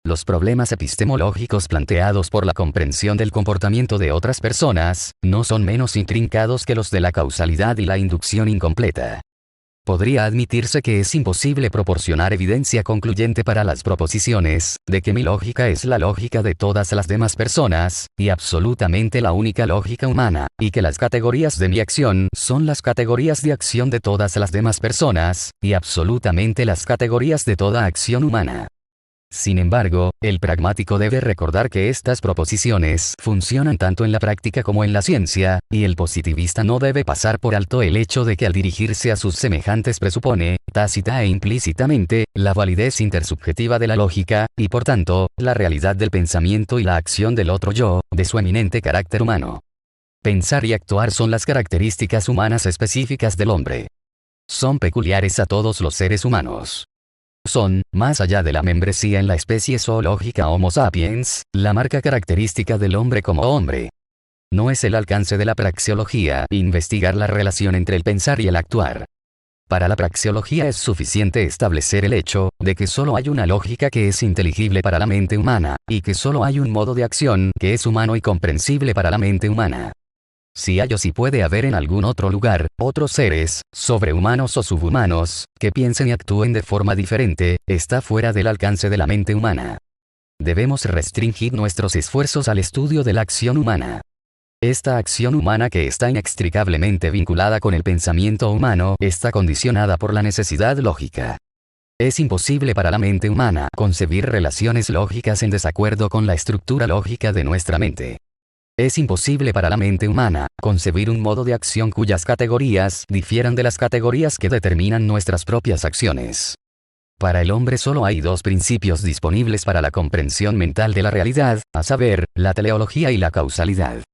Los problemas epistemológicos planteados por la comprensión del comportamiento de otras personas, no son menos intrincados que los de la causalidad y la inducción incompleta. Podría admitirse que es imposible proporcionar evidencia concluyente para las proposiciones, de que mi lógica es la lógica de todas las demás personas, y absolutamente la única lógica humana, y que las categorías de mi acción son las categorías de acción de todas las demás personas, y absolutamente las categorías de toda acción humana. Sin embargo, el pragmático debe recordar que estas proposiciones funcionan tanto en la práctica como en la ciencia, y el positivista no debe pasar por alto el hecho de que al dirigirse a sus semejantes presupone, tácita e implícitamente, la validez intersubjetiva de la lógica, y por tanto, la realidad del pensamiento y la acción del otro yo, de su eminente carácter humano. Pensar y actuar son las características humanas específicas del hombre. Son peculiares a todos los seres humanos. Son, más allá de la membresía en la especie zoológica Homo sapiens, la marca característica del hombre como hombre. No es el alcance de la praxeología investigar la relación entre el pensar y el actuar. Para la praxeología es suficiente establecer el hecho de que solo hay una lógica que es inteligible para la mente humana, y que solo hay un modo de acción que es humano y comprensible para la mente humana. Si hay o si puede haber en algún otro lugar, otros seres, sobrehumanos o subhumanos, que piensen y actúen de forma diferente, está fuera del alcance de la mente humana. Debemos restringir nuestros esfuerzos al estudio de la acción humana. Esta acción humana que está inextricablemente vinculada con el pensamiento humano está condicionada por la necesidad lógica. Es imposible para la mente humana concebir relaciones lógicas en desacuerdo con la estructura lógica de nuestra mente. Es imposible para la mente humana concebir un modo de acción cuyas categorías difieran de las categorías que determinan nuestras propias acciones. Para el hombre solo hay dos principios disponibles para la comprensión mental de la realidad, a saber, la teleología y la causalidad.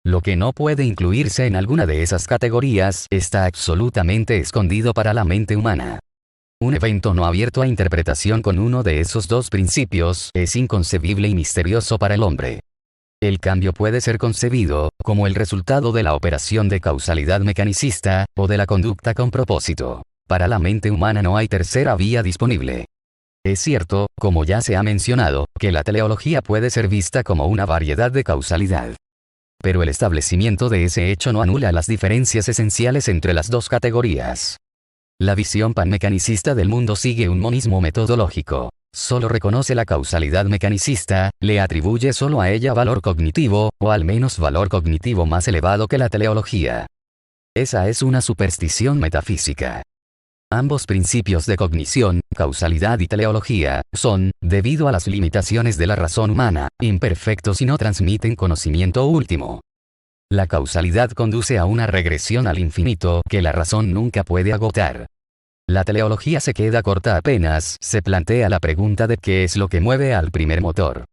Lo que no puede incluirse en alguna de esas categorías está absolutamente escondido para la mente humana. Un evento no abierto a interpretación con uno de esos dos principios es inconcebible y misterioso para el hombre. El cambio puede ser concebido como el resultado de la operación de causalidad mecanicista, o de la conducta con propósito. Para la mente humana no hay tercera vía disponible. Es cierto, como ya se ha mencionado, que la teleología puede ser vista como una variedad de causalidad. Pero el establecimiento de ese hecho no anula las diferencias esenciales entre las dos categorías. La visión panmecanicista del mundo sigue un monismo metodológico. Solo reconoce la causalidad mecanicista, le atribuye solo a ella valor cognitivo, o al menos valor cognitivo más elevado que la teleología. Esa es una superstición metafísica. Ambos principios de cognición, causalidad y teleología, son, debido a las limitaciones de la razón humana, imperfectos y no transmiten conocimiento último. La causalidad conduce a una regresión al infinito que la razón nunca puede agotar. La teleología se queda corta apenas se plantea la pregunta de qué es lo que mueve al primer motor.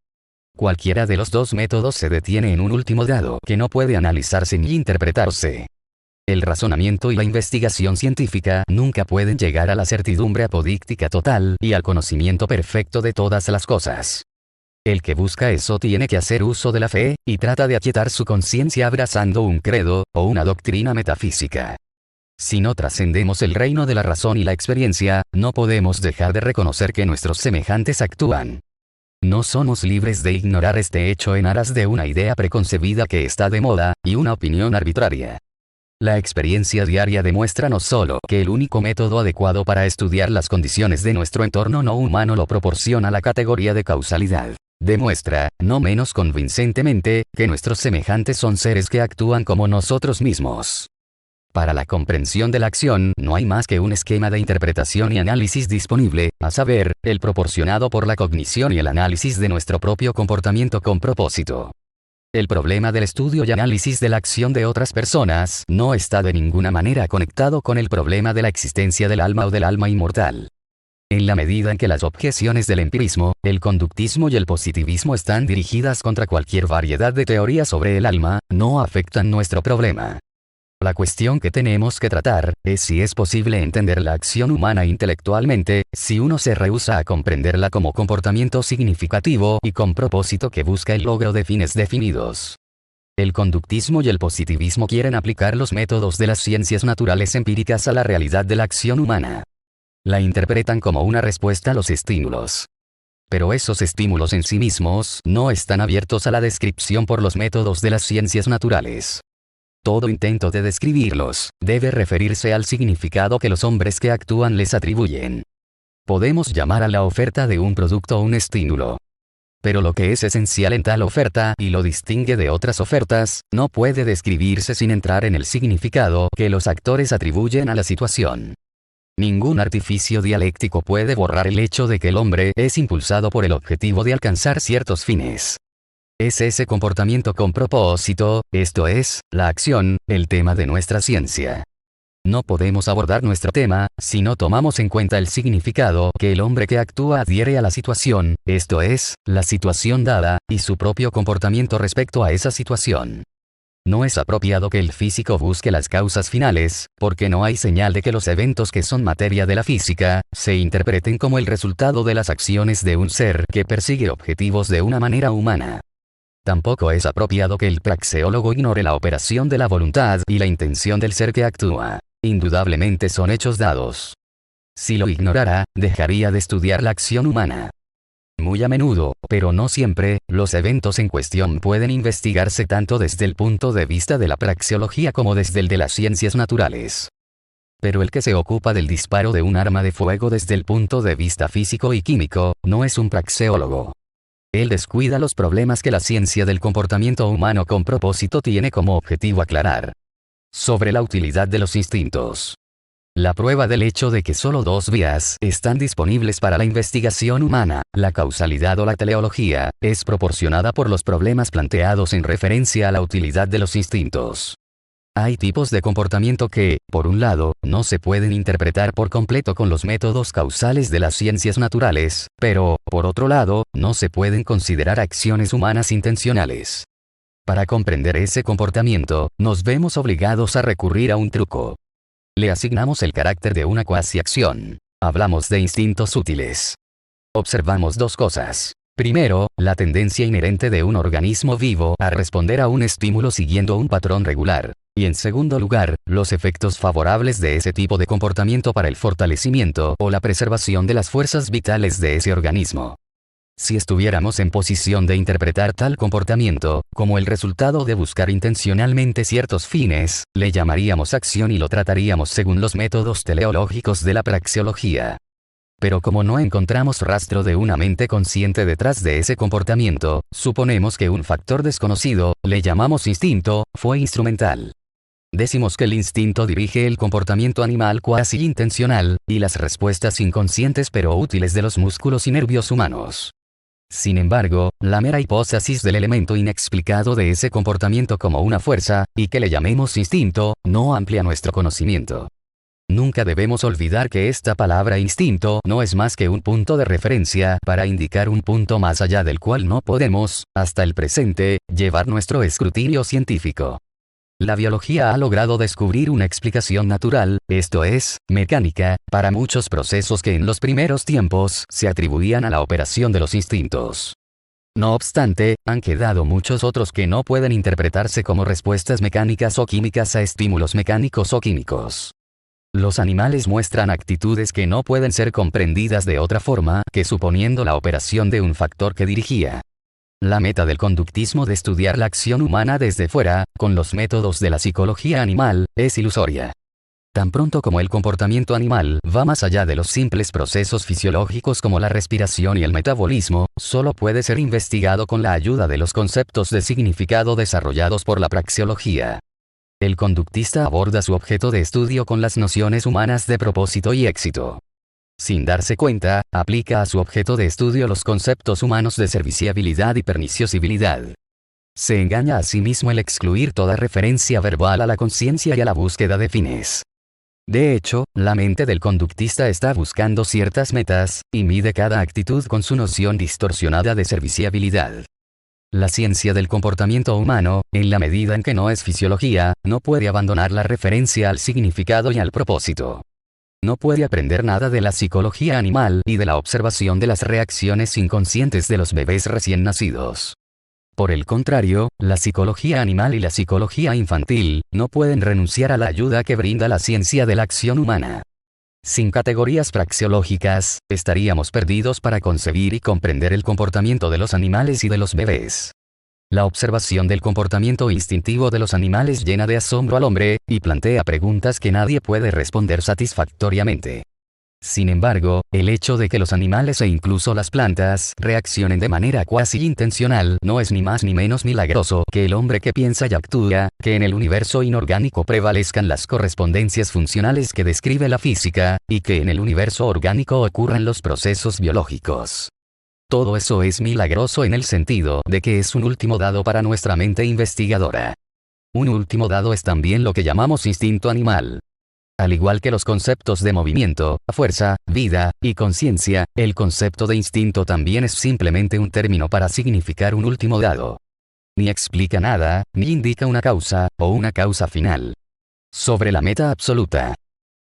Cualquiera de los dos métodos se detiene en un último grado que no puede analizarse ni interpretarse. El razonamiento y la investigación científica nunca pueden llegar a la certidumbre apodíctica total y al conocimiento perfecto de todas las cosas. El que busca eso tiene que hacer uso de la fe, y trata de aquietar su conciencia abrazando un credo, o una doctrina metafísica. Si no trascendemos el reino de la razón y la experiencia, no podemos dejar de reconocer que nuestros semejantes actúan. No somos libres de ignorar este hecho en aras de una idea preconcebida que está de moda, y una opinión arbitraria. La experiencia diaria demuestra no solo que el único método adecuado para estudiar las condiciones de nuestro entorno no humano lo proporciona la categoría de causalidad. Demuestra, no menos convincentemente, que nuestros semejantes son seres que actúan como nosotros mismos. Para la comprensión de la acción no hay más que un esquema de interpretación y análisis disponible, a saber, el proporcionado por la cognición y el análisis de nuestro propio comportamiento con propósito. El problema del estudio y análisis de la acción de otras personas no está de ninguna manera conectado con el problema de la existencia del alma o del alma inmortal. En la medida en que las objeciones del empirismo, el conductismo y el positivismo están dirigidas contra cualquier variedad de teorías sobre el alma, no afectan nuestro problema. La cuestión que tenemos que tratar es si es posible entender la acción humana intelectualmente, si uno se rehúsa a comprenderla como comportamiento significativo y con propósito que busca el logro de fines definidos. El conductismo y el positivismo quieren aplicar los métodos de las ciencias naturales empíricas a la realidad de la acción humana. La interpretan como una respuesta a los estímulos. Pero esos estímulos en sí mismos no están abiertos a la descripción por los métodos de las ciencias naturales. Todo intento de describirlos debe referirse al significado que los hombres que actúan les atribuyen. Podemos llamar a la oferta de un producto un estímulo. Pero lo que es esencial en tal oferta y lo distingue de otras ofertas, no puede describirse sin entrar en el significado que los actores atribuyen a la situación. Ningún artificio dialéctico puede borrar el hecho de que el hombre es impulsado por el objetivo de alcanzar ciertos fines. Es ese comportamiento con propósito, esto es, la acción, el tema de nuestra ciencia. No podemos abordar nuestro tema, si no tomamos en cuenta el significado que el hombre que actúa adhiere a la situación, esto es, la situación dada, y su propio comportamiento respecto a esa situación. No es apropiado que el físico busque las causas finales, porque no hay señal de que los eventos que son materia de la física, se interpreten como el resultado de las acciones de un ser que persigue objetivos de una manera humana. Tampoco es apropiado que el praxeólogo ignore la operación de la voluntad y la intención del ser que actúa. Indudablemente son hechos dados. Si lo ignorara, dejaría de estudiar la acción humana. Muy a menudo, pero no siempre, los eventos en cuestión pueden investigarse tanto desde el punto de vista de la praxeología como desde el de las ciencias naturales. Pero el que se ocupa del disparo de un arma de fuego desde el punto de vista físico y químico, no es un praxeólogo. Él descuida los problemas que la ciencia del comportamiento humano con propósito tiene como objetivo aclarar. Sobre la utilidad de los instintos. La prueba del hecho de que solo dos vías están disponibles para la investigación humana, la causalidad o la teleología, es proporcionada por los problemas planteados en referencia a la utilidad de los instintos. Hay tipos de comportamiento que, por un lado, no se pueden interpretar por completo con los métodos causales de las ciencias naturales, pero, por otro lado, no se pueden considerar acciones humanas intencionales. Para comprender ese comportamiento, nos vemos obligados a recurrir a un truco. Le asignamos el carácter de una cuasi-acción. Hablamos de instintos útiles. Observamos dos cosas. Primero, la tendencia inherente de un organismo vivo a responder a un estímulo siguiendo un patrón regular. Y en segundo lugar, los efectos favorables de ese tipo de comportamiento para el fortalecimiento o la preservación de las fuerzas vitales de ese organismo. Si estuviéramos en posición de interpretar tal comportamiento como el resultado de buscar intencionalmente ciertos fines, le llamaríamos acción y lo trataríamos según los métodos teleológicos de la praxeología. Pero como no encontramos rastro de una mente consciente detrás de ese comportamiento, suponemos que un factor desconocido, le llamamos instinto, fue instrumental. Decimos que el instinto dirige el comportamiento animal cuasi intencional, y las respuestas inconscientes pero útiles de los músculos y nervios humanos. Sin embargo, la mera hipótesis del elemento inexplicado de ese comportamiento como una fuerza, y que le llamemos instinto, no amplía nuestro conocimiento. Nunca debemos olvidar que esta palabra instinto no es más que un punto de referencia para indicar un punto más allá del cual no podemos, hasta el presente, llevar nuestro escrutinio científico. La biología ha logrado descubrir una explicación natural, esto es, mecánica, para muchos procesos que en los primeros tiempos se atribuían a la operación de los instintos. No obstante, han quedado muchos otros que no pueden interpretarse como respuestas mecánicas o químicas a estímulos mecánicos o químicos. Los animales muestran actitudes que no pueden ser comprendidas de otra forma que suponiendo la operación de un factor que dirigía. La meta del conductismo de estudiar la acción humana desde fuera, con los métodos de la psicología animal, es ilusoria. Tan pronto como el comportamiento animal va más allá de los simples procesos fisiológicos como la respiración y el metabolismo, solo puede ser investigado con la ayuda de los conceptos de significado desarrollados por la praxeología. El conductista aborda su objeto de estudio con las nociones humanas de propósito y éxito. Sin darse cuenta, aplica a su objeto de estudio los conceptos humanos de serviciabilidad y perniciosibilidad. Se engaña a sí mismo al excluir toda referencia verbal a la conciencia y a la búsqueda de fines. De hecho, la mente del conductista está buscando ciertas metas, y mide cada actitud con su noción distorsionada de serviciabilidad. La ciencia del comportamiento humano, en la medida en que no es fisiología, no puede abandonar la referencia al significado y al propósito. No puede aprender nada de la psicología animal y de la observación de las reacciones inconscientes de los bebés recién nacidos. Por el contrario, la psicología animal y la psicología infantil no pueden renunciar a la ayuda que brinda la ciencia de la acción humana. Sin categorías praxeológicas, estaríamos perdidos para concebir y comprender el comportamiento de los animales y de los bebés. La observación del comportamiento instintivo de los animales llena de asombro al hombre, y plantea preguntas que nadie puede responder satisfactoriamente. Sin embargo, el hecho de que los animales e incluso las plantas reaccionen de manera cuasi intencional no es ni más ni menos milagroso que el hombre que piensa y actúa, que en el universo inorgánico prevalezcan las correspondencias funcionales que describe la física, y que en el universo orgánico ocurran los procesos biológicos. Todo eso es milagroso en el sentido de que es un último dado para nuestra mente investigadora. Un último dado es también lo que llamamos instinto animal. Al igual que los conceptos de movimiento, fuerza, vida, y conciencia, el concepto de instinto también es simplemente un término para significar un último dado. Ni explica nada, ni indica una causa, o una causa final. Sobre la meta absoluta.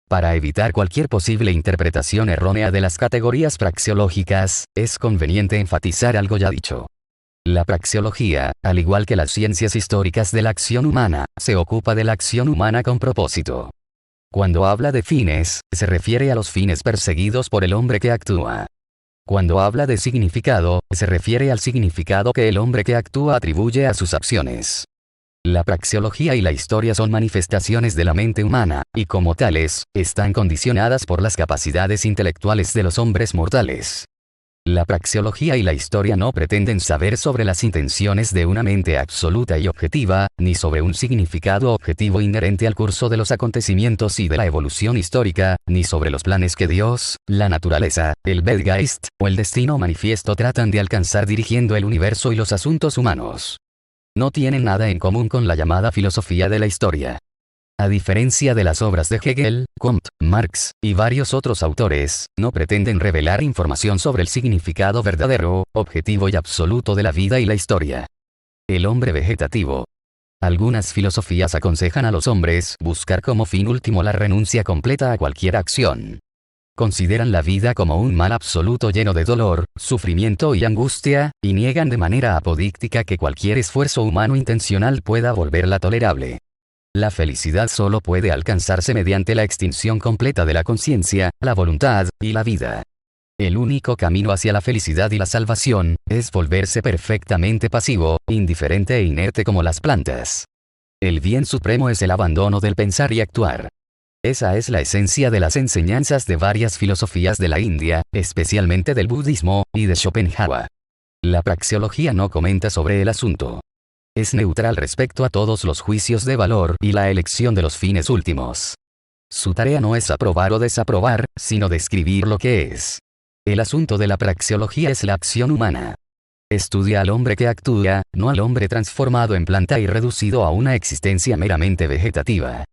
Para evitar cualquier posible interpretación errónea de las categorías praxeológicas, es conveniente enfatizar algo ya dicho. La praxeología, al igual que las ciencias históricas de la acción humana, se ocupa de la acción humana con propósito. Cuando habla de fines, se refiere a los fines perseguidos por el hombre que actúa. Cuando habla de significado, se refiere al significado que el hombre que actúa atribuye a sus acciones. La praxeología y la historia son manifestaciones de la mente humana, y como tales, están condicionadas por las capacidades intelectuales de los hombres mortales. La praxeología y la historia no pretenden saber sobre las intenciones de una mente absoluta y objetiva, ni sobre un significado objetivo inherente al curso de los acontecimientos y de la evolución histórica, ni sobre los planes que Dios, la naturaleza, el Zeitgeist, o el destino manifiesto tratan de alcanzar dirigiendo el universo y los asuntos humanos. No tienen nada en común con la llamada filosofía de la historia. A diferencia de las obras de Hegel, Comte, Marx, y varios otros autores, no pretenden revelar información sobre el significado verdadero, objetivo y absoluto de la vida y la historia. El hombre vegetativo. Algunas filosofías aconsejan a los hombres buscar como fin último la renuncia completa a cualquier acción. Consideran la vida como un mal absoluto lleno de dolor, sufrimiento y angustia, y niegan de manera apodíctica que cualquier esfuerzo humano intencional pueda volverla tolerable. La felicidad solo puede alcanzarse mediante la extinción completa de la conciencia, la voluntad, y la vida. El único camino hacia la felicidad y la salvación, es volverse perfectamente pasivo, indiferente e inerte como las plantas. El bien supremo es el abandono del pensar y actuar. Esa es la esencia de las enseñanzas de varias filosofías de la India, especialmente del budismo, y de Schopenhauer. La praxeología no comenta sobre el asunto. Es neutral respecto a todos los juicios de valor y la elección de los fines últimos. Su tarea no es aprobar o desaprobar, sino describir lo que es. El asunto de la praxeología es la acción humana. Estudia al hombre que actúa, no al hombre transformado en planta y reducido a una existencia meramente vegetativa.